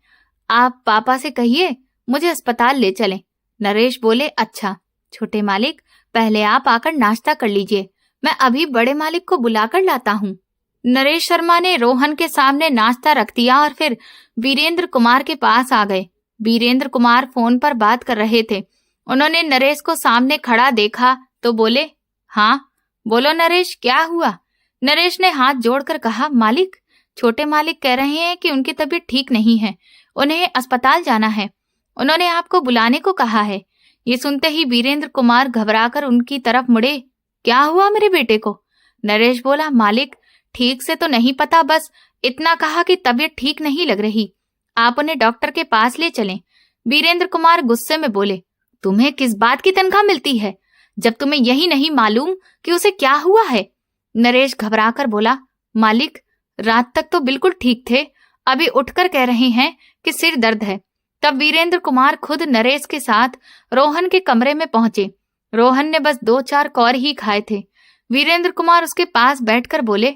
आप पापा से कहिए मुझे अस्पताल ले चलें। नरेश बोले, अच्छा छोटे मालिक, पहले आप आकर नाश्ता कर लीजिए, मैं अभी बड़े मालिक को बुलाकर लाता हूँ। नरेश शर्मा ने रोहन के सामने नाश्ता रख दिया और फिर वीरेंद्र कुमार के पास आ गए। वीरेंद्र कुमार फोन पर बात कर रहे थे। उन्होंने नरेश को सामने खड़ा देखा तो बोले, हाँ बोलो नरेश, क्या हुआ? नरेश ने हाथ जोड़कर कहा, मालिक, छोटे मालिक कह रहे हैं कि उनकी तबीयत ठीक नहीं है, उन्हें अस्पताल जाना है, उन्होंने आपको बुलाने को कहा है। ये सुनते ही वीरेंद्र कुमार घबराकर उनकी तरफ मुड़े। क्या हुआ मेरे बेटे को? नरेश बोला, मालिक ठीक से तो नहीं पता, बस इतना कहा कि तबीयत ठीक नहीं लग रही, आप उन्हें डॉक्टर के पास ले चलें। वीरेंद्र कुमार गुस्से में बोले, तुम्हें किस बात की तनख्वाह मिलती है, जब तुम्हें यही नहीं मालूम कि उसे क्या हुआ है? नरेश घबराकर बोला, मालिक रात तक तो बिल्कुल ठीक थे, अभी उठकर कह रहे हैं कि सिर दर्द है। तब वीरेंद्र कुमार खुद नरेश के साथ रोहन के कमरे में पहुंचे। रोहन ने बस 2-4 कौर ही खाए थे। वीरेंद्र कुमार उसके पास बैठकर बोले,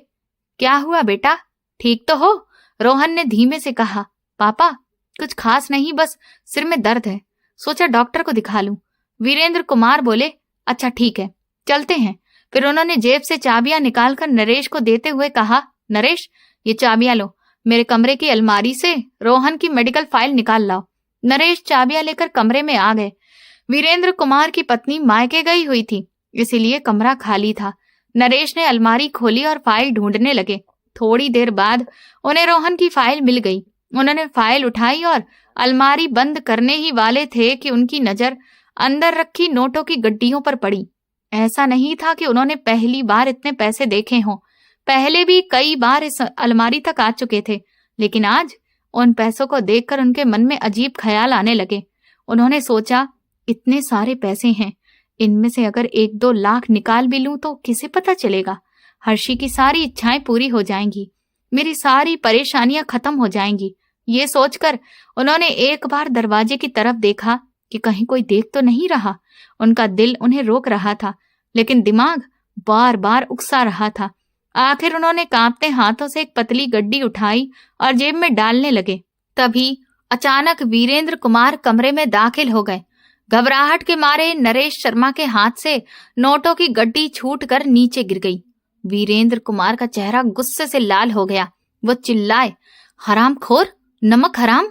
क्या हुआ बेटा, ठीक तो हो? रोहन ने धीमे से कहा, पापा कुछ खास नहीं, बस सिर में दर्द है, सोचा डॉक्टर को दिखा लूं। वीरेंद्र कुमार बोले, अच्छा ठीक है, चलते हैं। फिर उन्होंने जेब से चाबियां निकालकर नरेश को देते हुए कहा, नरेश ये चाबियां लो, मेरे कमरे की अलमारी से रोहन की मेडिकल फाइल निकाल लाओ। नरेश चाबियां लेकर कमरे में आ गए। वीरेंद्र कुमार की पत्नी मायके गई हुई थी, इसीलिए कमरा खाली था। नरेश ने अलमारी खोली और फाइल ढूंढने लगे। थोड़ी देर बाद उन्हें रोहन की फाइल मिल गई। उन्होंने फाइल उठाई और अलमारी बंद करने ही वाले थे कि उनकी नजर अंदर रखी नोटों की गड्डियों पर पड़ी। ऐसा नहीं था कि उन्होंने पहली बार इतने पैसे देखे हों, पहले भी कई बार इस अलमारी तक आ चुके थे, लेकिन आज उन पैसों को देखकर उनके मन में अजीब ख्याल आने लगे। उन्होंने सोचा, इतने सारे पैसे हैं, इनमें से अगर 1-2 लाख निकाल भी लूं तो किसे पता चलेगा? हर्षी की सारी इच्छाएं पूरी हो जाएंगी, मेरी सारी परेशानियां खत्म हो जाएंगी। ये सोचकर उन्होंने एक बार दरवाजे की तरफ देखा कि कहीं कोई देख तो नहीं रहा। उनका दिल उन्हें रोक रहा था, लेकिन दिमाग बार बार उकसा रहा था। आखिर उन्होंने कांपते हाथों से एक पतली गड्डी उठाई और जेब में डालने लगे। तभी अचानक वीरेंद्र कुमार कमरे में दाखिल हो गए। घबराहट के मारे नरेश शर्मा के हाथ से नोटों की गड्डी छूटकर नीचे गिर गई। वीरेंद्र कुमार का चेहरा गुस्से से लाल हो गया। वो चिल्लाए, हरामखोर, नमक हराम,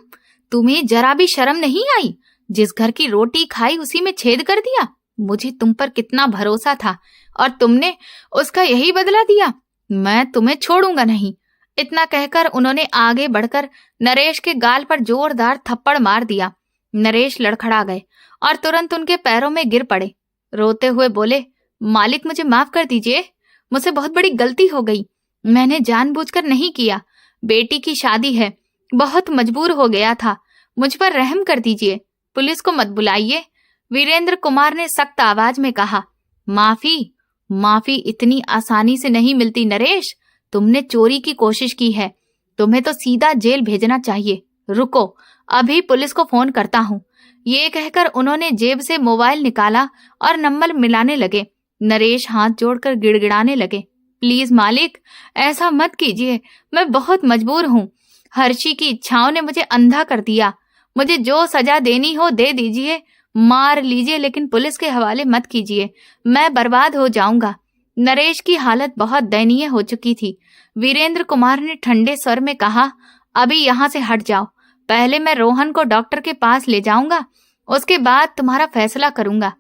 तुम्हें जरा भी शर्म नहीं आई? जिस घर की रोटी खाई उसी में छेद कर दिया। मुझे तुम पर कितना भरोसा था और तुमने उसका यही बदला दिया। मैं तुम्हें छोड़ूंगा नहीं। इतना कहकर उन्होंने आगे बढ़कर नरेश के गाल पर जोरदार थप्पड़ मार दिया। नरेश लड़खड़ा गए और तुरंत उनके पैरों में गिर पड़े। रोते हुए बोले, मालिक मुझे माफ कर दीजिए, मुझसे बहुत बड़ी गलती हो गई। मैंने जानबूझकर नहीं किया। बेटी की शादी है, बहुत मजबूर हो गया था। मुझ पर रहम कर दीजिए, पुलिस को मत बुलाइए। वीरेंद्र कुमार ने सख्त आवाज में कहा। माफी? माफी इतनी आसानी से नहीं मिलती नरेश। तुमने चोरी की कोशिश की है, तुम्हें तो सीधा जेल भेजना चाहिए। रुको, अभी पुलिस को फोन करता हूँ। ये कहकर उन्होंने जेब से मोबाइल निकाला और नंबर मिलाने लगे। नरेश हाथ जोड़कर गिड़गिड़ाने लगे, प्लीज मालिक, ऐसा मत कीजिए, मैं बहुत मजबूर हूँ। हर्षी की इच्छाओं ने मुझे अंधा कर दिया। मुझे जो सजा देनी हो दे दीजिए, मार लीजिए, लेकिन पुलिस के हवाले मत कीजिए, मैं बर्बाद हो जाऊंगा। नरेश की हालत बहुत दयनीय हो चुकी थी। वीरेंद्र कुमार ने ठंडे स्वर में कहा, अभी यहाँ से हट जाओ। पहले मैं रोहन को डॉक्टर के पास ले जाऊंगा, उसके बाद तुम्हारा फैसला करूंगा।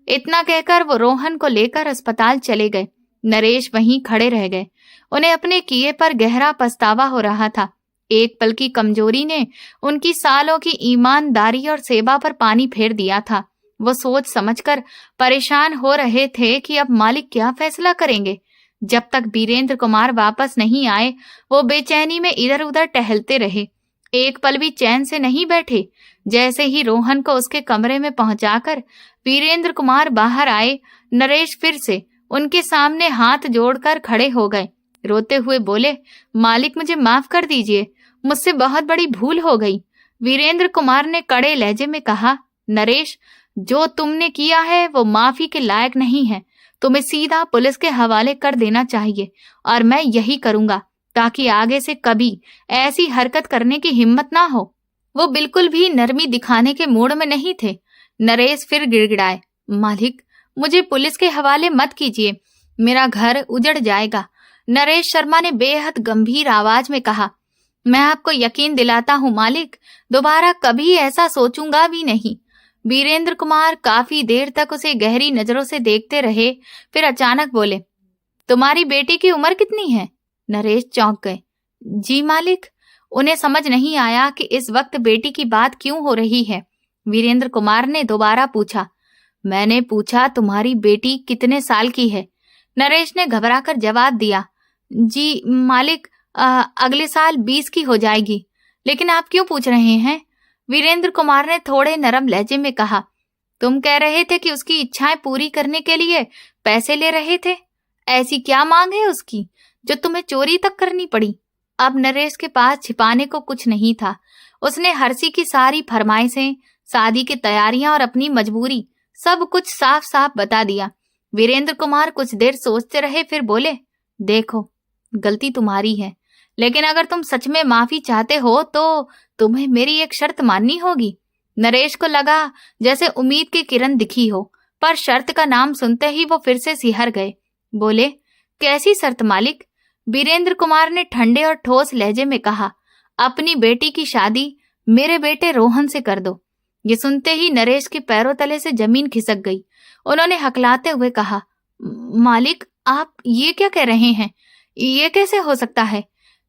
इतना कहकर वो रोहन को लेकर अस्पताल चले गए। नरेश वहीं खड़े रह गए। उन्हें अपने किए पर गहरा पछतावा हो रहा था। एक पल की कमजोरी ने उनकी सालों की ईमानदारी और सेवा पर पानी फेर दिया था। वो सोच समझकर परेशान हो रहे थे कि अब मालिक क्या फैसला करेंगे। जब तक वीरेंद्र कुमार वापस नहीं आए, वो बेचैनी में इधर उधर टहलते रहे। एक पल भी चैन से नहीं बैठे। जैसे ही रोहन को उसके कमरे में पहुंचाकर वीरेंद्र कुमार बाहर आए, नरेश फिर से उनके सामने हाथ जोड़कर खड़े हो गए। रोते हुए बोले, मालिक मुझे माफ कर दीजिए, मुझसे बहुत बड़ी भूल हो गई। वीरेंद्र कुमार ने कड़े लहजे में कहा, नरेश, जो तुमने किया है वो माफी के लायक नहीं है। तुम्हें सीधा पुलिस के हवाले कर देना चाहिए, और मैं यही करूंगा, ताकि आगे से कभी ऐसी हरकत करने की हिम्मत ना हो। वो बिल्कुल भी नरमी दिखाने के मूड में नहीं थे। नरेश फिर गिड़गिड़ाए, मालिक, मुझे पुलिस के हवाले मत कीजिए, मेरा घर उजड़ जाएगा। नरेश शर्मा ने बेहद गंभीर आवाज में कहा, मैं आपको यकीन दिलाता हूँ मालिक, दोबारा कभी ऐसा सोचूंगा भी नहीं। वीरेंद्र कुमार काफी देर तक उसे गहरी नजरों से देखते रहे, फिर अचानक बोले, तुम्हारी बेटी की उम्र कितनी है? नरेश चौंक गए। जी मालिक। उन्हें समझ नहीं आया कि इस वक्त बेटी की बात क्यों हो रही है। वीरेंद्र कुमार ने दोबारा पूछा, मैंने पूछा तुम्हारी बेटी कितने साल की है? नरेश ने घबराकर जवाब दिया, जी मालिक, अगले साल 20 की हो जाएगी। लेकिन आप क्यों पूछ रहे हैं? वीरेंद्र कुमार ने थोड़े नरम लहजे में कहा, तुम कह रहे थे कि उसकी इच्छाएं पूरी करने के लिए पैसे ले रहे थे। ऐसी क्या मांग है उसकी जो तुम्हें चोरी तक करनी पड़ी? अब नरेश के पास छिपाने को कुछ नहीं था। उसने हर्षी की सारी फरमाइशें, शादी की तैयारियां और अपनी मजबूरी सब कुछ साफ साफ बता दिया। वीरेंद्र कुमार कुछ देर सोचते रहे, फिर बोले, देखो, गलती तुम्हारी है, लेकिन अगर तुम सच में माफी चाहते हो तो तुम्हें मेरी एक शर्त माननी होगी। नरेश को लगा जैसे उम्मीद की किरण दिखी हो, पर शर्त का नाम सुनते ही वो फिर से सिहर गए। बोले, कैसी शर्त मालिक? वीरेंद्र कुमार ने ठंडे और ठोस लहजे में कहा, अपनी बेटी की शादी मेरे बेटे रोहन से कर दो। ये सुनते ही नरेश के पैरों तले से जमीन खिसक गई। उन्होंने हकलाते हुए कहा, मालिक, आप ये क्या कह रहे हैं? ये कैसे हो सकता है?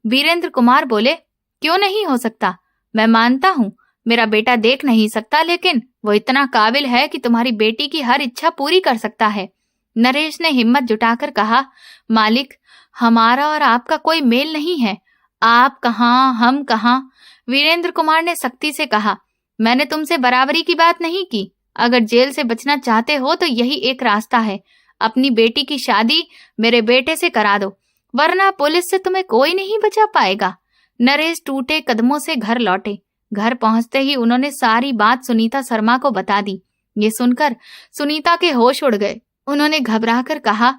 वीरेंद्र कुमार बोले, क्यों नहीं हो सकता? मैं मानता हूँ मेरा बेटा देख नहीं सकता, लेकिन वो इतना काबिल है कि तुम्हारी बेटी की हर इच्छा पूरी कर सकता है। नरेश ने हिम्मत जुटाकर कहा, मालिक, हमारा और आपका कोई मेल नहीं है। आप कहाँ, हम कहाँ? वीरेंद्र कुमार ने सख्ती से कहा, मैंने तुमसे बराबरी की बात नहीं की। अगर जेल से बचना चाहते हो तो यही एक रास्ता है, अपनी बेटी की शादी मेरे बेटे से करा दो, वरना पुलिस से तुम्हें कोई नहीं बचा पाएगा। नरेश टूटे कदमों से घर लौटे। घर पहुंचते ही उन्होंने सारी बात सुनीता शर्मा को बता दी। ये सुनकर सुनीता के होश उड़ गए। उन्होंने घबराकर कहा,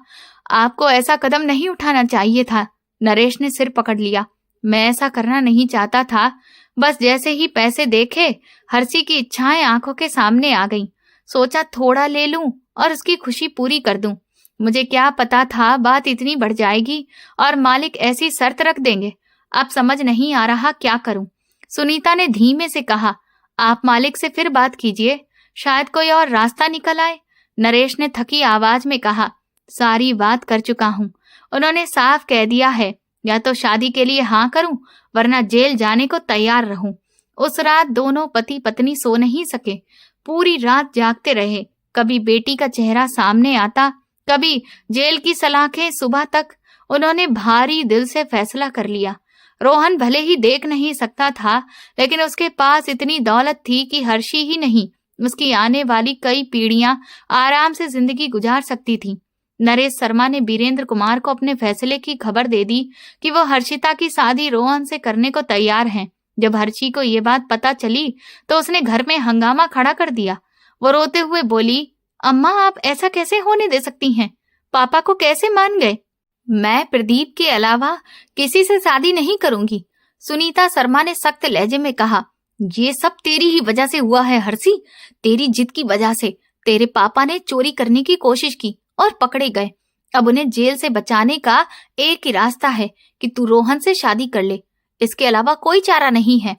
आपको ऐसा कदम नहीं उठाना चाहिए था। नरेश ने सिर पकड़ लिया, मैं ऐसा करना नहीं चाहता था, बस जैसे ही पैसे देखे हर्षी की इच्छाएं आंखों के सामने आ गईं। सोचा थोड़ा ले लूं और उसकी खुशी पूरी कर दूं। मुझे क्या पता था बात इतनी बढ़ जाएगी और मालिक ऐसी शर्त रख देंगे। अब समझ नहीं आ रहा क्या करूं। सुनीता ने धीमे से कहा, आप मालिक से फिर बात कीजिए, शायद कोई और रास्ता निकल आए। नरेश ने थकी आवाज में कहा, सारी बात कर चुका हूं। उन्होंने साफ कह दिया है, या तो शादी के लिए हाँ करूं, वरना जेल जाने को तैयार रहूं। उस रात दोनों पति पत्नी सो नहीं सके। पूरी रात जागते रहे। कभी बेटी का चेहरा सामने आता, कभी जेल की सलाखें। सुबह तक उन्होंने भारी दिल से फैसला कर लिया। रोहन भले ही देख नहीं सकता था, लेकिन उसके पास इतनी दौलत थी कि हर्षी ही नहीं, उसकी आने वाली कई पीढ़ियां आराम से जिंदगी गुजार सकती थी। नरेश शर्मा ने वीरेंद्र कुमार को अपने फैसले की खबर दे दी कि वो हर्षिता की शादी रोहन से करने को तैयार हैं। जब हर्षी को ये बात पता चली तो उसने घर में हंगामा खड़ा कर दिया। वो रोते हुए बोली, अम्मा आप ऐसा कैसे होने दे सकती हैं? पापा को कैसे मान गए? मैं प्रदीप के अलावा किसी से शादी नहीं करूंगी। सुनीता शर्मा ने सख्त लहजे में कहा, ये सब तेरी ही वजह से हुआ है हर्षी, तेरी जिद की वजह से। तेरे पापा ने चोरी करने की कोशिश की और पकड़े गए। अब उन्हें जेल से बचाने का एक ही रास्ता है कि तू रोहन से शादी कर ले, इसके अलावा कोई चारा नहीं है।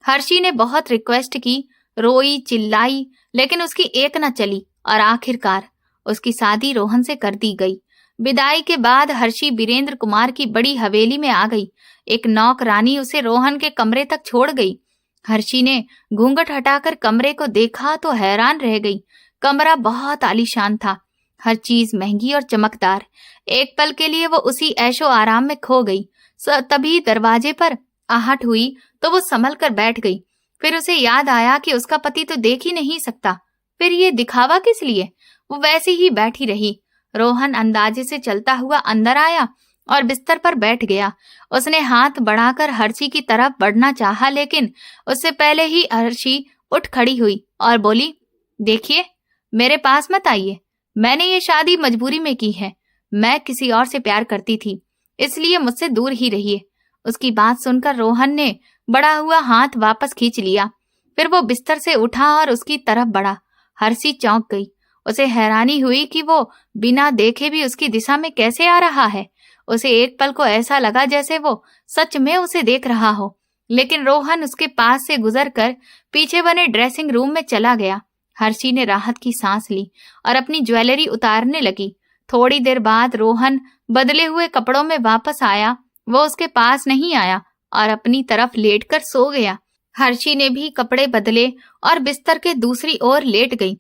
हर्षी ने बहुत रिक्वेस्ट की, रोई चिल्लाई, लेकिन उसकी एक न चली और आखिरकार उसकी शादी रोहन से कर दी गई। विदाई के बाद हर्षी वीरेंद्र कुमार की बड़ी हवेली में आ गई। एक नौकरानी उसे रोहन के कमरे तक छोड़ गई। हर्षी ने घूंघट हटाकर कमरे को देखा तो हैरान रह गई। कमरा बहुत आलीशान था, हर चीज महंगी और चमकदार। एक पल के लिए वो उसी ऐशो आराम में खो गई। तभी दरवाजे पर आहट हुई तो वो संभल कर बैठ गई। फिर उसे याद आया कि उसका पति तो देख ही नहीं सकता, फिर ये दिखावा किस लिए? वो वैसे ही बैठी रही। रोहन अंदाजे से चलता हुआ अंदर आया और बिस्तर पर बैठ गया। उसने हाथ बढ़ाकर हर्षी की तरफ बढ़ना चाहा, लेकिन उससे पहले ही हर्षी उठ खड़ी हुई और बोली, देखिए मेरे पास मत आइए, मैंने ये शादी मजबूरी में की है। मैं किसी और से प्यार करती थी, इसलिए मुझसे दूर ही रहिए। उसकी बात सुनकर रोहन ने बढ़ा हुआ हाथ वापस खींच लिया। फिर वो बिस्तर से उठा और उसकी तरफ बढ़ा। हर्षी चौंक गई। उसे हैरानी हुई कि वो बिना देखे भी उसकी दिशा में कैसे आ रहा है। उसे एक पल को ऐसा लगा जैसे वो सच में उसे देख रहा हो, लेकिन रोहन उसके पास से गुजरकर पीछे बने ड्रेसिंग रूम में चला गया। हर्षी ने राहत की सांस ली और अपनी ज्वेलरी उतारने लगी। थोड़ी देर बाद रोहन बदले हुए कपड़ों में वापस आया। वो उसके पास नहीं आया और अपनी तरफ लेटकर सो गया। हर्षी ने भी कपड़े बदले और बिस्तर के दूसरी ओर लेट गई।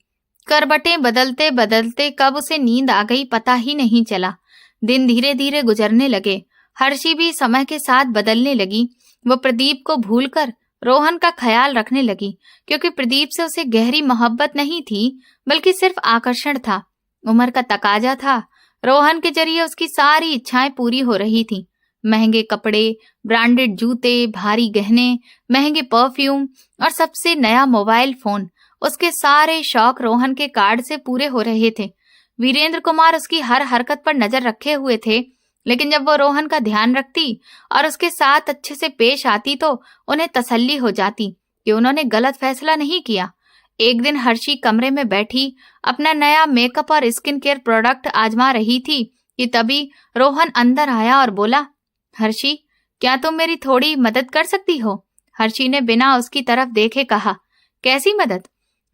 करवटें बदलते बदलते कब उसे नींद आ गई पता ही नहीं चला। दिन धीरे धीरे गुजरने लगे। हर्षी भी समय के साथ बदलने लगी। वो प्रदीप को भूलकर रोहन का ख्याल रखने लगी, क्योंकि प्रदीप से उसे गहरी मोहब्बत नहीं थी, बल्कि सिर्फ आकर्षण था। उम्र का तकाजा था। रोहन के जरिए उसकी सारी इच्छाएं पूरी हो रही थी। महंगे कपड़े, ब्रांडेड जूते, भारी गहने, महंगे परफ्यूम और सबसे नया मोबाइल फोन, उसके सारे शौक रोहन के कार्ड से पूरे हो रहे थे। वीरेंद्र कुमार उसकी हर हरकत पर नजर रखे हुए थे, लेकिन जब वो रोहन का ध्यान रखती और उसके साथ अच्छे से पेश आती तो उन्हें तसल्ली हो जाती कि उन्होंने गलत फैसला नहीं किया। एक दिन हर्षी कमरे में बैठी अपना नया मेकअप और स्किन केयर प्रोडक्ट आजमा रही थी कि तभी रोहन अंदर आया और बोला, हर्षी क्या तुम मेरी थोड़ी मदद कर सकती हो? हर्षी ने बिना उसकी तरफ देखे कहा, कैसी मदद?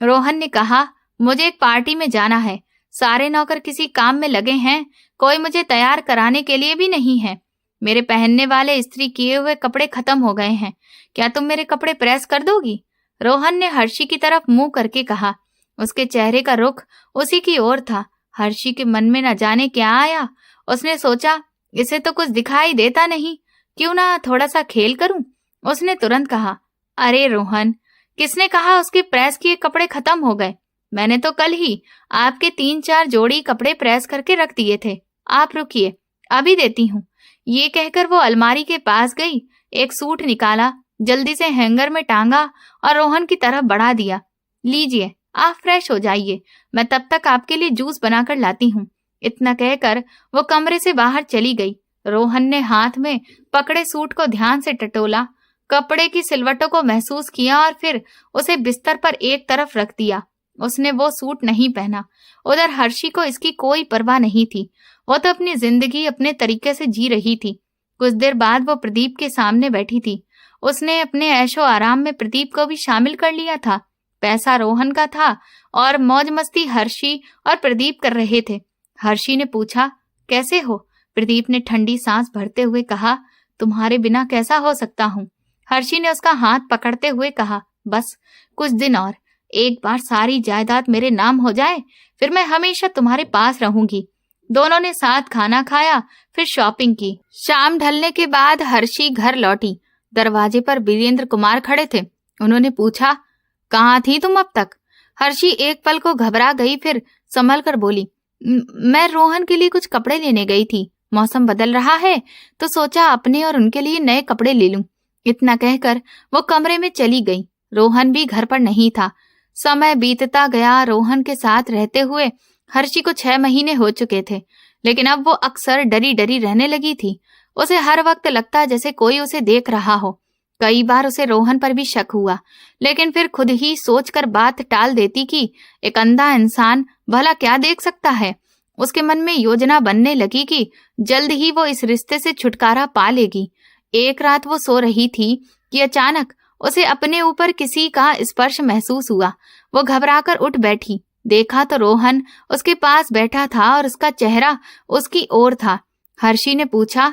रोहन ने कहा, मुझे एक पार्टी में जाना है। सारे नौकर किसी काम में लगे हैं, कोई मुझे तैयार कराने के लिए भी नहीं है। मेरे पहनने वाले इस्त्री किए हुए कपड़े खत्म हो गए हैं। क्या तुम मेरे कपड़े प्रेस कर दोगी? रोहन ने हर्षी की तरफ मुंह करके कहा। उसके चेहरे का रुख उसी की ओर था। हर्षी के मन में न जाने क्या आया। उसने सोचा, इसे तो कुछ दिखाई देता नहीं, क्यों ना थोड़ा सा खेल करूं। उसने तुरंत कहा, अरे रोहन, किसने कहा उसके प्रेस किए कपड़े खत्म हो गए? मैंने तो कल ही आपके 3-4 जोड़ी कपड़े प्रेस करके रख दिए थे। आप रुकिए, अभी देती हूँ। ये कहकर वो अलमारी के पास गई, एक सूट निकाला, जल्दी से हैंगर में टांगा और रोहन की तरफ बढ़ा दिया। लीजिए, आप फ्रेश हो जाइए, मैं तब तक आपके लिए जूस बनाकर लाती हूँ। इतना कहकर वो कमरे से बाहर चली गई। रोहन ने हाथ में पकड़े सूट को ध्यान से टटोला, कपड़े की सिलवटों को महसूस किया और फिर उसे बिस्तर पर एक तरफ रख दिया। उसने वो सूट नहीं पहना। उधर हर्षी को इसकी कोई परवाह नहीं थी। वो तो अपनी जिंदगी अपने तरीके से जी रही थी। कुछ देर बाद वो प्रदीप के सामने बैठी थी। उसने अपने ऐशो आराम में प्रदीप को भी शामिल कर लिया था। पैसा रोहन का था और मौज मस्ती हर्षी और प्रदीप कर रहे थे। हर्षी ने पूछा, कैसे हो? प्रदीप ने ठंडी सांस भरते हुए कहा, तुम्हारे बिना कैसा हो सकता हूँ? हर्षी ने उसका हाथ पकड़ते हुए कहा, बस कुछ दिन और, एक बार सारी जायदाद मेरे नाम हो जाए, फिर मैं हमेशा तुम्हारे पास रहूंगी। दोनों ने साथ खाना खाया, फिर शॉपिंग की। शाम ढलने के बाद हर्षी घर लौटी। दरवाजे पर वीरेंद्र कुमार खड़े थे। उन्होंने पूछा, कहाँ थी तुम अब तक? हर्षी एक पल को घबरा गई, फिर संभल कर बोली, मैं रोहन के लिए कुछ कपड़े लेने गई थी। मौसम बदल रहा है तो सोचा अपने और उनके लिए नए कपड़े ले लूं। इतना कहकर वो कमरे में चली गई। रोहन भी घर पर नहीं था। समय बीतता गया। रोहन के साथ रहते हुए हर्षी को 6 महीने हो चुके थे, लेकिन अब वो अक्सर डरी डरी रहने लगी थी। उसे हर वक्त लगता जैसे कोई उसे देख रहा हो। कई बार उसे रोहन पर भी शक हुआ, लेकिन फिर खुद ही सोचकर बात टाल देती कि एक अंधा इंसान भला क्या देख सकता है। उसके मन में योजना बनने लगी कि जल्द ही वो इस रिश्ते से छुटकारा पा लेगी। एक रात वो सो रही थी कि अचानक उसे अपने ऊपर किसी का स्पर्श महसूस हुआ। वो घबराकर उठ बैठी। देखा तो रोहन उसके पास बैठा था और उसका चेहरा उसकी ओर था। हर्षी ने पूछा,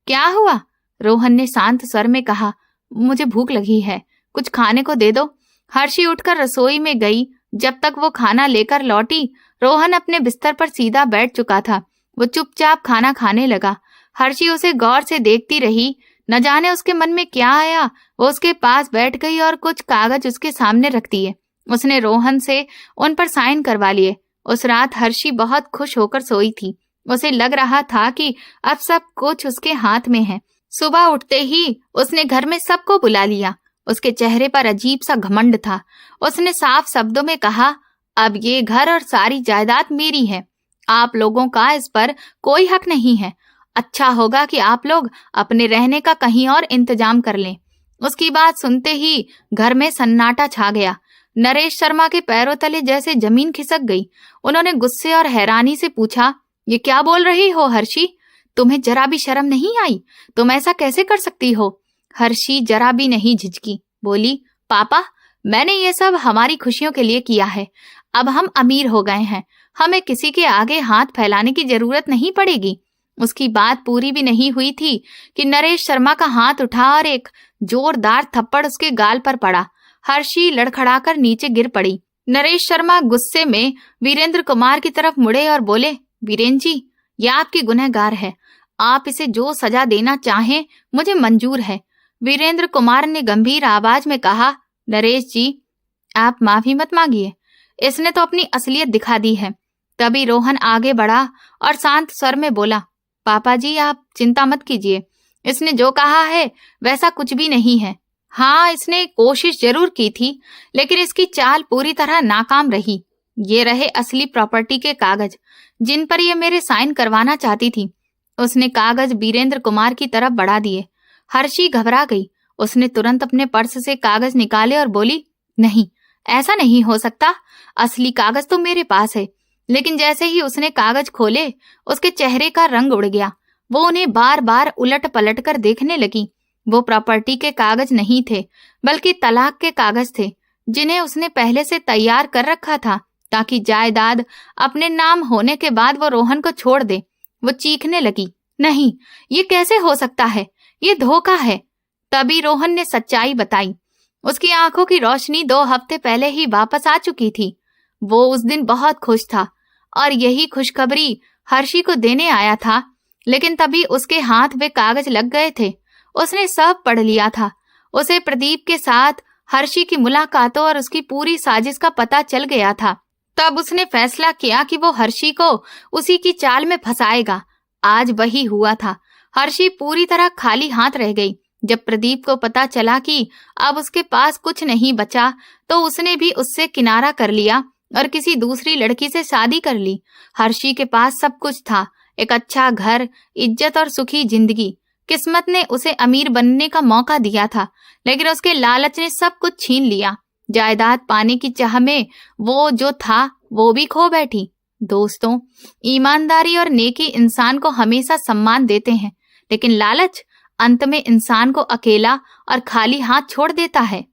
क्या हुआ? रोहन ने शांत स्वर में कहा, मुझे भूख लगी है, कुछ खाने को दे दो। हर्षी उठकर रसोई में गई। जब तक वो खाना लेकर लौटी, रोहन अपने बिस्तर पर सीधा बैठ चुका था। वो चुपचाप खाना खाने लगा। हर्षी उसे गौर से देखती रही। न जाने उसके मन में क्या आया। वो उसके पास बैठ गई और कुछ कागज उसके सामने रख दिए। उसने रोहन से उन पर साइन करवा लिए। उस रात हर्षी बहुत खुश होकर सोई थी। उसे लग रहा था कि अब सब कुछ उसके हाथ में है। सुबह उठते ही उसने घर में सबको बुला लिया। उसके चेहरे पर अजीब सा घमंड था। उसने साफ शब्दों में कहा, अब ये घर और सारी जायदाद मेरी है। आप लोगों का इस पर कोई हक नहीं है। अच्छा होगा कि आप लोग अपने रहने का कहीं और इंतजाम कर लें। उसकी बात सुनते ही घर में सन्नाटा छा गया। नरेश शर्मा के पैरों तले जैसे जमीन खिसक गई। उन्होंने गुस्से और हैरानी से पूछा, ये क्या बोल रही हो हर्षी? तुम्हें जरा भी शर्म नहीं आई? तुम ऐसा कैसे कर सकती हो? हर्षी जरा भी नहीं झिझकी, बोली, पापा, मैंने ये सब हमारी खुशियों के लिए किया है। अब हम अमीर हो गए हैं, हमें किसी के आगे हाथ फैलाने की जरूरत नहीं पड़ेगी। उसकी बात पूरी भी नहीं हुई थी कि नरेश शर्मा का हाथ उठा और एक जोरदार थप्पड़ उसके गाल पर पड़ा। हर्षी लड़खड़ाकर नीचे गिर पड़ी। नरेश शर्मा गुस्से में वीरेंद्र कुमार की तरफ मुड़े और बोले, वीरेंद्र जी, यह आपकी गुनहगार है। आप इसे जो सजा देना चाहें मुझे मंजूर है। वीरेंद्र कुमार ने गंभीर आवाज में कहा, नरेश जी, आप माफी मत मांगिए, इसने तो अपनी असलियत दिखा दी है। तभी रोहन आगे बढ़ा और शांत स्वर में बोला, पापा जी, आप चिंता मत कीजिए, इसने जो कहा है वैसा कुछ भी नहीं है। हाँ, इसने कोशिश जरूर की थी, लेकिन इसकी चाल पूरी तरह नाकाम रही। ये रहे असली प्रॉपर्टी के कागज जिन पर ये मेरे साइन करवाना चाहती थी। उसने कागज वीरेंद्र कुमार की तरफ बढ़ा दिए। हर्षी घबरा गई। उसने तुरंत अपने पर्स से कागज निकाले और बोली, नहीं, ऐसा नहीं हो सकता, असली कागज तो मेरे पास है। लेकिन जैसे ही उसने कागज खोले, उसके चेहरे का रंग उड़ गया। वो उन्हें बार बार उलट पलट कर देखने लगी। वो प्रॉपर्टी के कागज नहीं थे, बल्कि तलाक के कागज थे, जिन्हें उसने पहले से तैयार कर रखा था ताकि जायदाद अपने नाम होने के बाद वो रोहन को छोड़ दे। वो चीखने लगी, नहीं, ये कैसे हो सकता है? ये धोखा है। तभी रोहन ने सच्चाई बताई। उसकी आंखों की रोशनी 2 हफ्ते पहले ही वापस आ चुकी थी। वो उस दिन बहुत खुश था और यही खुशखबरी हर्षी को देने आया था, लेकिन तभी उसके हाथ वे कागज लग गए थे। उसने सब पढ़ लिया था। उसे प्रदीप के साथ हर्षी की मुलाकातों और उसकी पूरी साजिश का पता चल गया था। तब उसने फैसला किया कि वो हर्षी को उसी की चाल में फंसाएगा। आज वही हुआ था। हर्षी पूरी तरह खाली हाथ रह गई। जब प्रदीप को पता चला कि अब उसके पास कुछ नहीं बचा, तो उसने भी उससे किनारा कर लिया और किसी दूसरी लड़की से शादी कर ली। हर्षी के पास सब कुछ था, एक अच्छा घर, इज्जत और सुखी जिंदगी। किस्मत ने उसे अमीर बनने का मौका दिया था, लेकिन उसके लालच ने सब कुछ छीन लिया। जायदाद पाने की चाह में वो जो था वो भी खो बैठी। दोस्तों, ईमानदारी और नेकी इंसान को हमेशा सम्मान देते हैं, लेकिन लालच अंत में इंसान को अकेला और खाली हाथ छोड़ देता है।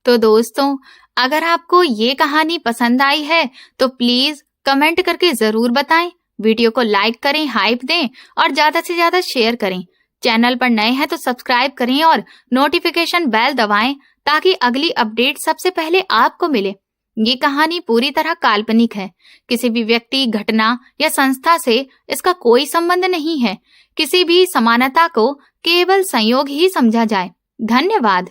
तो दोस्तों, अगर आपको ये कहानी पसंद आई है तो प्लीज कमेंट करके जरूर बताएं। वीडियो को लाइक करें, हाइप दें और ज्यादा से ज्यादा शेयर करें। चैनल पर नए हैं तो सब्सक्राइब करें और नोटिफिकेशन बेल दबाएं ताकि अगली अपडेट सबसे पहले आपको मिले। ये कहानी पूरी तरह काल्पनिक है। किसी भी व्यक्ति, घटना या संस्था से इसका कोई संबंध नहीं है। किसी भी समानता को केवल संयोग ही समझा जाए। धन्यवाद।